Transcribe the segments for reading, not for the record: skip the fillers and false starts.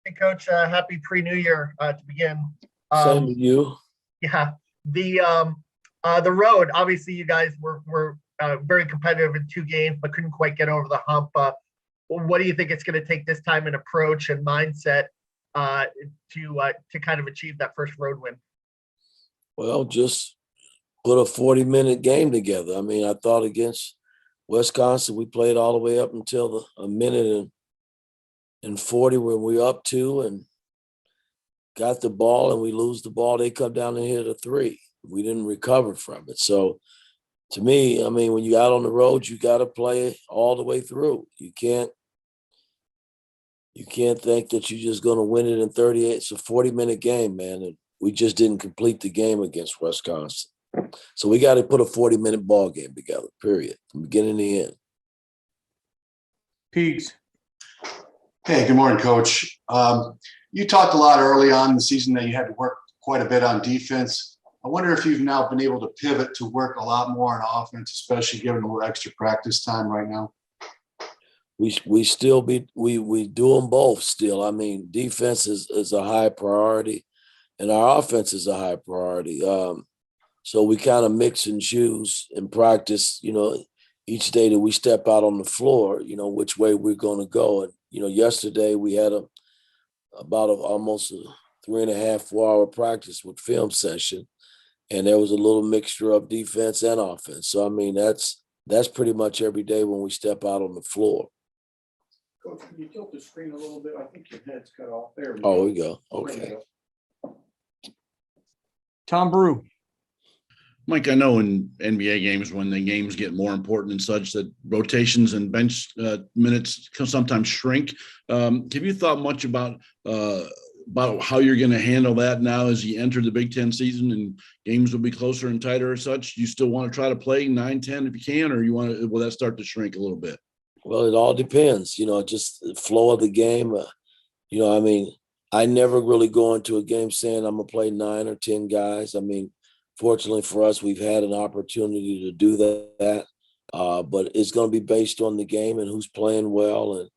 Hey, Coach. Happy pre-New Year to begin. Same Um, with you. yeah, the road. Obviously, you guys were very competitive in 2 games, but couldn't quite get over the hump. What do you think it's going to take this time in approach and mindset uh, to kind of achieve that first road win? Well, just put a 40-minute game together. I mean, I thought against Wisconsin, we played all the way up until a minute and 40 when we were up two and got the ball and we lose the ball. They come down and hit a three. We didn't recover from it. So to me, I mean, when you out on the road, you got to play all the way through. You can't think that you're just going to win it in 38. It's a 40-minute game, man. And we just didn't complete the game against Wisconsin. So we got to put a 40-minute ball game together, period, from beginning to end. Peaks. Hey, good morning, Coach. You talked a lot early on in the season that you had to work quite a bit on defense. I wonder if you've now been able to pivot to work a lot more on offense, especially given a little extra practice time right now. We do them both still. I mean, defense is a high priority, and our offense is a high priority. So we kind of mix and choose in practice, each day that we step out on the floor, which way we're going to go. And, yesterday we had almost a 3.5, 4 hour practice with film session. And there was a little mixture of defense and offense. So, I mean, that's pretty much every day when we step out on the floor. Coach, can you tilt the screen a little bit? I think your head's cut off. There we go. Okay. Tom Brew. Mike, I know in NBA games, when the games get more important and such, that rotations and bench minutes can sometimes shrink. Have you thought much about how you're going to handle that now as you enter the Big Ten season and games will be closer and tighter or such? Do you still want to try to play 9-10 if you can, or will that start to shrink a little bit? Well, it all depends, just the flow of the game. I mean, I never really go into a game saying I'm going to play 9 or 10 guys. I mean, fortunately for us, we've had an opportunity to do that. But it's going to be based on the game and who's playing well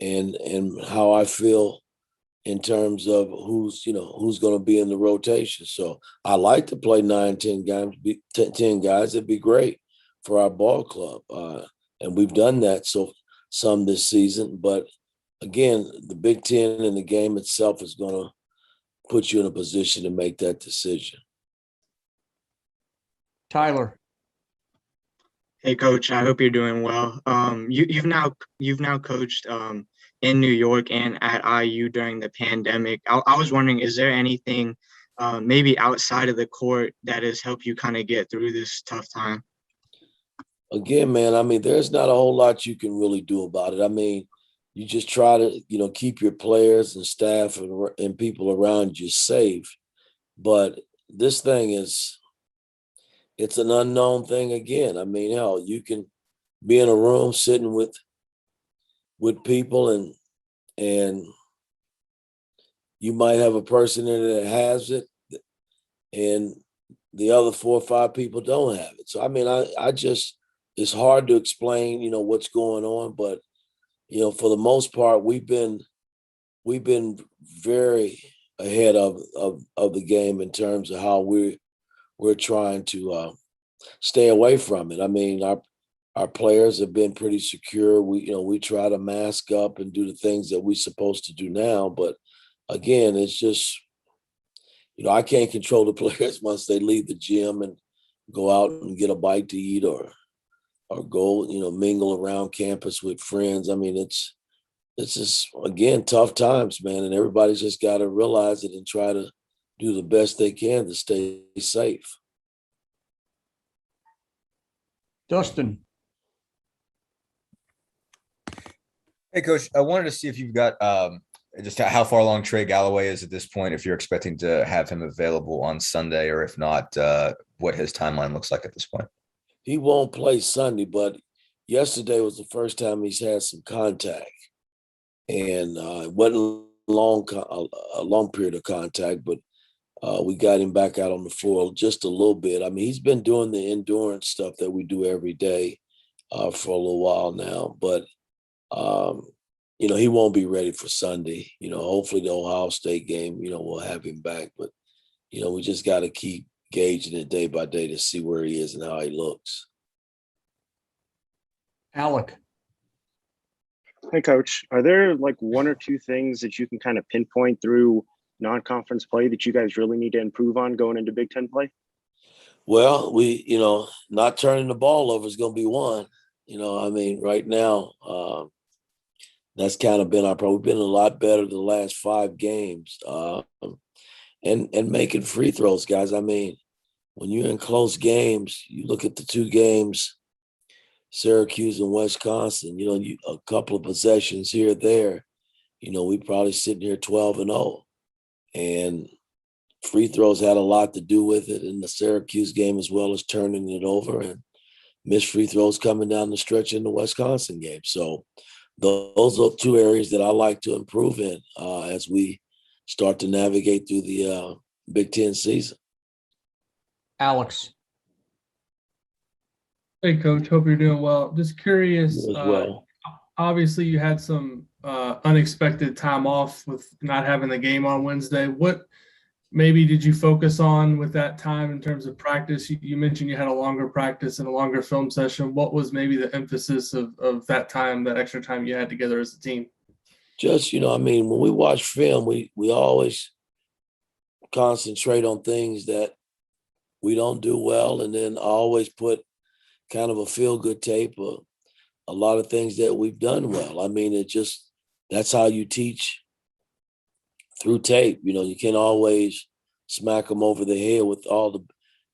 and how I feel in terms of who's going to be in the rotation. So I like to play 9, 10 guys. 10 guys. It'd be great for our ball club. And we've done that some this season. But again, the Big Ten and the game itself is going to put you in a position to make that decision. Tyler. Hey, Coach. I hope you're doing well. You've now coached in New York and at IU during the pandemic. I was wondering, is there anything maybe outside of the court that has helped you kind of get through this tough time? Again, man, I mean, there's not a whole lot you can really do about it. I mean, you just try to, keep your players and staff and people around you safe. But this thing it's an unknown thing again. I mean, hell, you can be in a room sitting with people and you might have a person in there that has it and the other 4 or 5 people don't have it. So, I mean, it's hard to explain, what's going on, but, for the most part, we've been very ahead of the game in terms of how we're trying to stay away from it. I mean, our players have been pretty secure. We try to mask up and do the things that we're supposed to do now. But again, it's just, I can't control the players once they leave the gym and go out and get a bite to eat or go, mingle around campus with friends. I mean, it's just, again, tough times, man. And everybody's just got to realize it and try to do the best they can to stay safe. Dustin. Hey, Coach, I wanted to see if you've got just how far along Trey Galloway is at this point, if you're expecting to have him available on Sunday, or if not, what his timeline looks like at this point. He won't play Sunday, but yesterday was the first time he's had some contact. And it wasn't a long period of contact, but we got him back out on the floor just a little bit. I mean, he's been doing the endurance stuff that we do every day for a little while now. But he won't be ready for Sunday. Hopefully the Ohio State game, we'll have him back. But, we just got to keep gauging it day by day to see where he is and how he looks. Alec. Hey, Coach. Are there like one or two things that you can kind of pinpoint through non-conference play that you guys really need to improve on going into Big Ten play? Well, not turning the ball over is going to be one. Right now, that's kind of been our problem. We've been a lot better the last 5 games, and making free throws, guys. When you're in close games, you look at the 2 games, Syracuse and Wisconsin. A couple of possessions here or there. We probably sitting here 12-0, and free throws had a lot to do with it in the Syracuse game, as well as turning it over, and missed free throws coming down the stretch in the Wisconsin game. So those are 2 areas that I like to improve in as we start to navigate through the Big Ten season. Alex. Hey, Coach. Hope you're doing well. Just curious. You as well. Obviously, you had some unexpected time off with not having the game on Wednesday. What maybe did you focus on with that time in terms of practice? You mentioned you had a longer practice and a longer film session. What was maybe the emphasis of that time, that extra time you had together as a team? Just, when we watch film, we always concentrate on things that we don't do well, and then always put kind of a feel-good tape of a lot of things that we've done well. That's how you teach through tape. You can't always smack them over the head with all the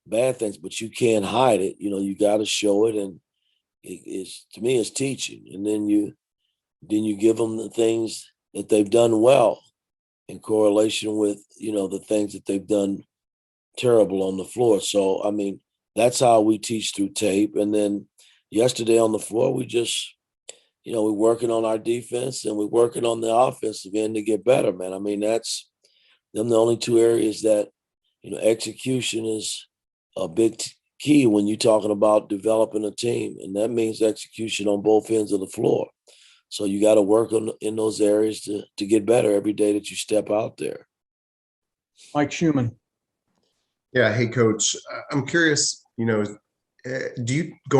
bad things, but you can't hide it. You got to show it, and to me, it's teaching. And then you give them the things that they've done well in correlation with, the things that they've done terrible on the floor. So, that's how we teach through tape. And then yesterday on the floor, we just, we're working on our defense and we're working on the offensive end to get better, man. That's them the only 2 areas that, execution is a big key when you're talking about developing a team. And that means execution on both ends of the floor. So you got to work in those areas to get better every day that you step out there. Mike Schumann. Yeah. Hey, Coach. I'm curious, going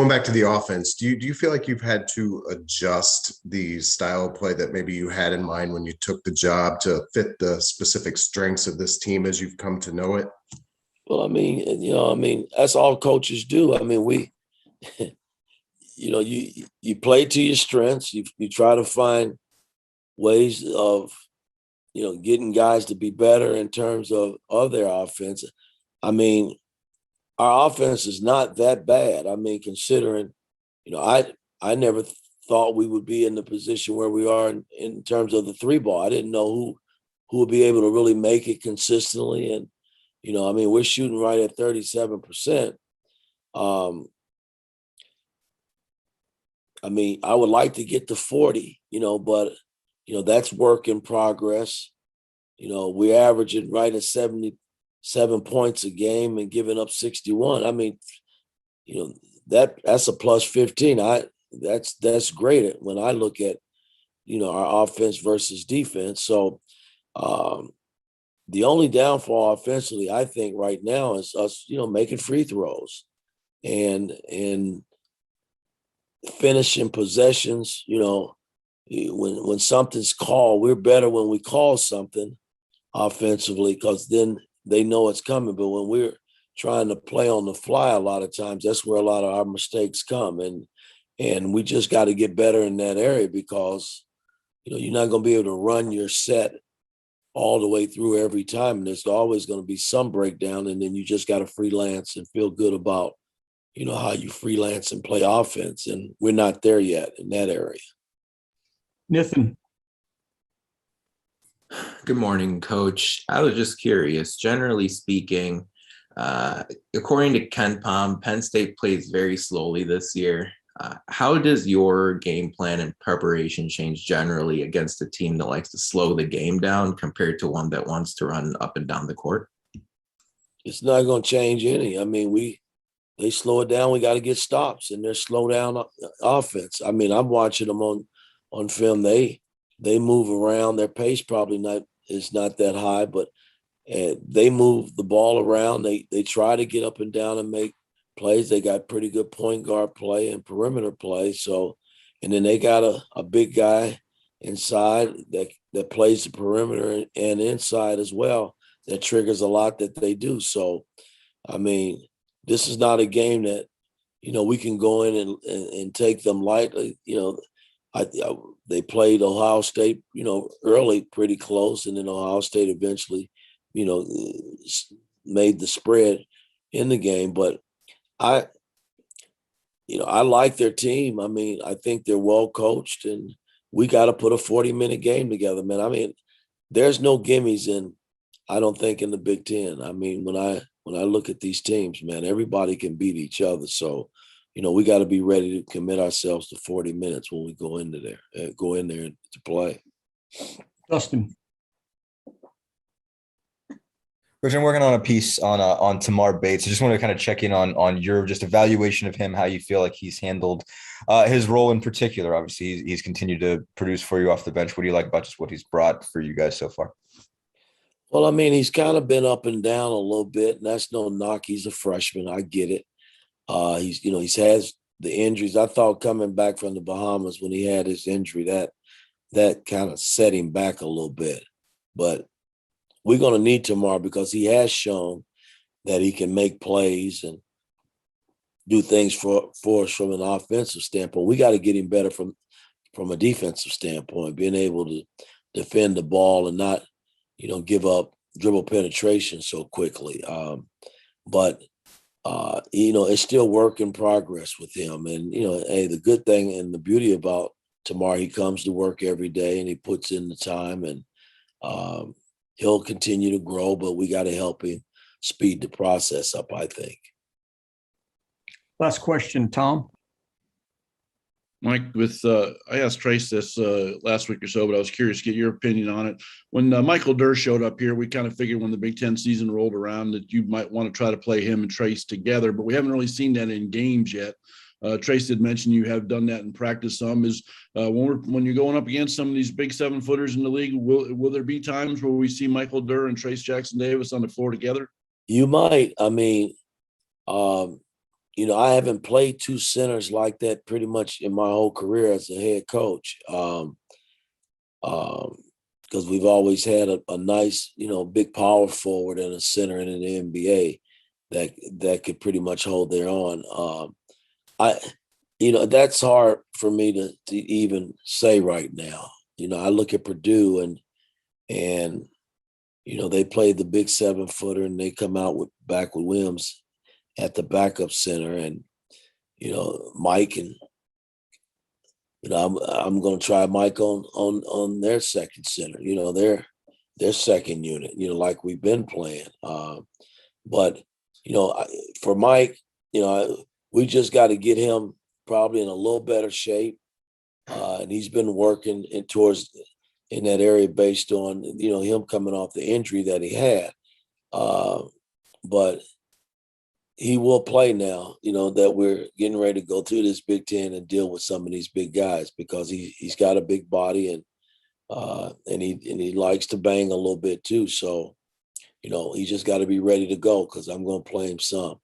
back to the offense, do you feel like you've had to adjust the style of play that maybe you had in mind when you took the job to fit the specific strengths of this team as you've come to know it? Well, that's all coaches do. We, you play to your strengths. You try to find ways of, getting guys to be better in terms of their offense. Our offense is not that bad. Considering, I never thought we would be in the position where we are in terms of the 3 ball. I didn't know who would be able to really make it consistently. And, we're shooting right at 37%. I would like to get to 40, but, that's work in progress. We're averaging right at 77 points a game and giving up 61. That's a plus 15. That's great when I look at, our offense versus defense. So the only downfall offensively, I think right now is us, making free throws and finishing possessions. When something's called, we're better when we call something offensively, because then they know it's coming. But when we're trying to play on the fly, a lot of times that's where a lot of our mistakes come. And we just got to get better in that area, because, you're not going to be able to run your set all the way through every time. And there's always going to be some breakdown. And then you just got to freelance and feel good about, how you freelance and play offense. And we're not there yet in that area. Nathan. Good morning, Coach. I was just curious, generally speaking, according to Ken Pom, Penn State plays very slowly this year. How does your game plan and preparation change generally against a team that likes to slow the game down compared to one that wants to run up and down the court? It's not going to change any. They slow it down. We got to get stops, and they're slow down offense. I'm watching them on film. They they move around. Their pace probably is not that high, but they move the ball around. They try to get up and down and make plays. They got pretty good point guard play and perimeter play. So, and then they got a big guy inside that plays the perimeter and inside as well. That triggers a lot that they do. So, I mean, this is not a game that, we can go in and take them lightly. They played Ohio State, early pretty close, and then Ohio State eventually, made the spread in the game. But I like their team. I mean, I think they're well coached, and we got to put a 40-minute game together, man. I mean, there's no gimmies I don't think in the Big Ten. I mean, when I look at these teams, man, everybody can beat each other. So, we got to be ready to commit ourselves to 40 minutes when we go in there to play. Dustin. Coach, I'm working on a piece on Tamar Bates. I just want to kind of check in on your just evaluation of him, how you feel like he's handled his role in particular. Obviously, he's continued to produce for you off the bench. What do you like about just what he's brought for you guys so far? Well, I mean, he's kind of been up and down a little bit, and that's no knock. He's a freshman. I get it. He's has the injuries. I thought coming back from the Bahamas when he had his injury, that kind of set him back a little bit. But we're going to need Tamar because he has shown that he can make plays and do things for us from an offensive standpoint. We got to get him better from a defensive standpoint, being able to defend the ball and not, give up dribble penetration so quickly. But it's still work in progress with him. And, hey, the good thing and the beauty about Tamar, he comes to work every day and he puts in the time, and he'll continue to grow, but we got to help him speed the process up, I think. Last question, Tom. Mike, I asked Trace this last week or so, but I was curious to get your opinion on it. When Michael Durr showed up here, we kind of figured when the Big Ten season rolled around that you might want to try to play him and Trace together, but we haven't really seen that in games yet. Trace did mention you have done that in practice some. When you're going up against some of these big 7-footers in the league, will there be times where we see Michael Durr and Trace Jackson-Davis on the floor together? You might. I mean, I haven't played two centers like that pretty much in my whole career as a head coach. Because we've always had a nice, big power forward and a center in the NBA that could pretty much hold their own. That's hard for me to even say right now. I look at Purdue and they played the big 7-footer and they come out back with Williams at the backup center, and Mike, and I'm going to try Mike on their second center, their second unit, like we've been playing. But for Mike, we just got to get him probably in a little better shape, and he's been working in that area based on him coming off the injury that he had. But he will play now, that we're getting ready to go through this Big Ten and deal with some of these big guys, because he's got a big body and he likes to bang a little bit too. So, he just got to be ready to go, because I'm going to play him some,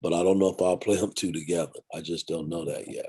but I don't know if I'll play them two together. I just don't know that yet.